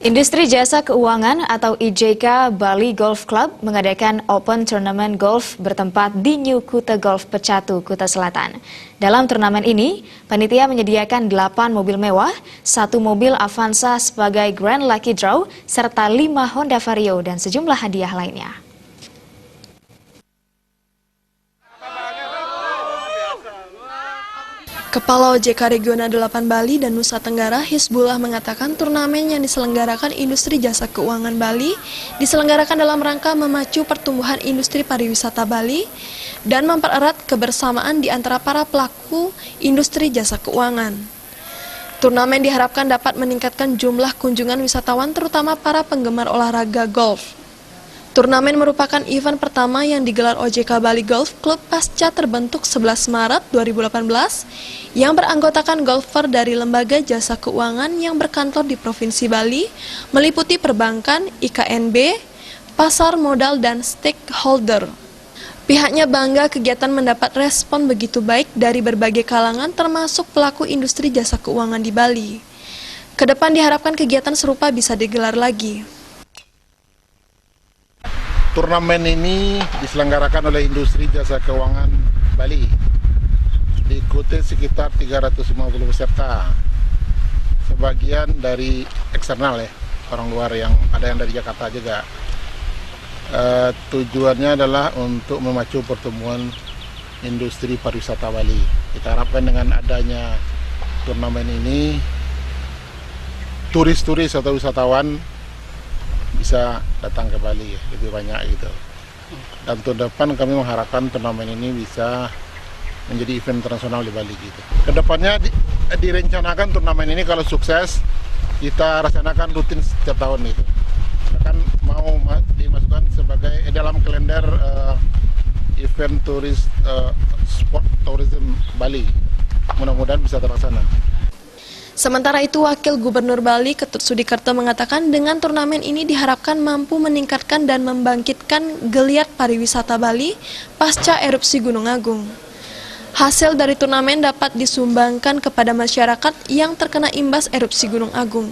Industri Jasa Keuangan atau IJK Bali Golf Club mengadakan Open Tournament Golf bertempat di New Kuta Golf Pecatu, Kuta Selatan. Dalam turnamen ini, panitia menyediakan 8 mobil mewah, 1 mobil Avanza sebagai Grand Lucky Draw, serta 5 Honda Vario dan sejumlah hadiah lainnya. Kepala OJK Regional 8 Bali dan Nusa Tenggara Hizbullah mengatakan turnamen yang diselenggarakan Industri Jasa Keuangan Bali diselenggarakan dalam rangka memacu pertumbuhan industri pariwisata Bali dan mempererat kebersamaan di antara para pelaku industri jasa keuangan. Turnamen diharapkan dapat meningkatkan jumlah kunjungan wisatawan terutama para penggemar olahraga golf. Turnamen merupakan event pertama yang digelar OJK Bali Golf Club pasca terbentuk 11 Maret 2018 yang beranggotakan golfer dari lembaga jasa keuangan yang berkantor di Provinsi Bali, meliputi perbankan, IKNB, pasar modal, dan stakeholder. Pihaknya bangga kegiatan mendapat respon begitu baik dari berbagai kalangan termasuk pelaku industri jasa keuangan di Bali. Kedepan diharapkan kegiatan serupa bisa digelar lagi. Turnamen ini diselenggarakan oleh Industri Jasa Keuangan Bali. Diikuti sekitar 350 peserta. Sebagian dari eksternal ya, orang luar yang ada yang dari Jakarta juga. Tujuannya adalah untuk memacu pertumbuhan industri pariwisata Bali. Kita harapkan dengan adanya turnamen ini, turis-turis atau wisatawan bisa datang ke Bali lebih banyak gitu. Dan tahun depan kami mengharapkan turnamen ini bisa menjadi event internasional di Bali gitu. Kedepannya direncanakan turnamen ini kalau sukses kita rencanakan rutin setiap tahun gitu. Akan mau dimasukkan sebagai dalam kalender event turis sport tourism Bali. Mudah-mudahan bisa terlaksana. Sementara itu, Wakil Gubernur Bali Ketut Sudikerto mengatakan dengan turnamen ini diharapkan mampu meningkatkan dan membangkitkan geliat pariwisata Bali pasca erupsi Gunung Agung. Hasil dari turnamen dapat disumbangkan kepada masyarakat yang terkena imbas erupsi Gunung Agung.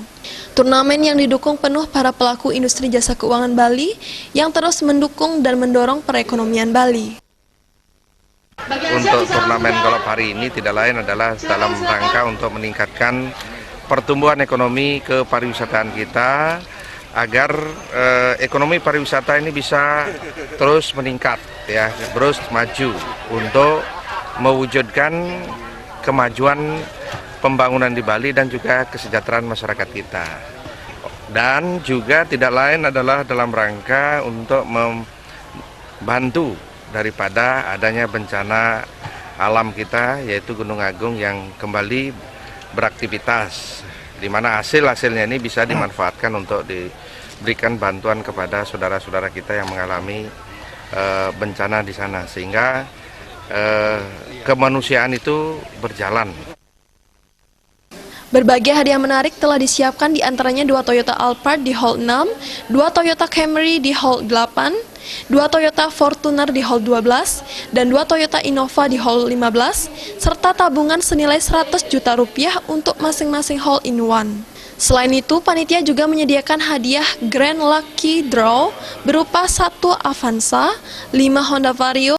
Turnamen yang didukung penuh para pelaku industri jasa keuangan Bali yang terus mendukung dan mendorong perekonomian Bali. Untuk turnamen golf hari ini tidak lain adalah dalam rangka untuk meningkatkan pertumbuhan ekonomi kepariwisataan kita agar ekonomi pariwisata ini bisa terus meningkat ya, terus maju untuk mewujudkan kemajuan pembangunan di Bali dan juga kesejahteraan masyarakat kita. Dan juga tidak lain adalah dalam rangka untuk membantu daripada adanya bencana alam kita yaitu Gunung Agung yang kembali beraktivitas, di mana hasilnya ini bisa dimanfaatkan untuk diberikan bantuan kepada saudara-saudara kita yang mengalami bencana di sana, sehingga kemanusiaan itu berjalan. Berbagai hadiah menarik telah disiapkan, di antaranya 2 Toyota Alphard di Hall 6, 2 Toyota Camry di Hall 8, 2 Toyota Fortuner di Hall 12, dan 2 Toyota Innova di Hall 15, serta tabungan senilai 100 juta rupiah untuk masing-masing hole in one. Selain itu, panitia juga menyediakan hadiah Grand Lucky Draw berupa 1 Avanza, 5 Honda Vario,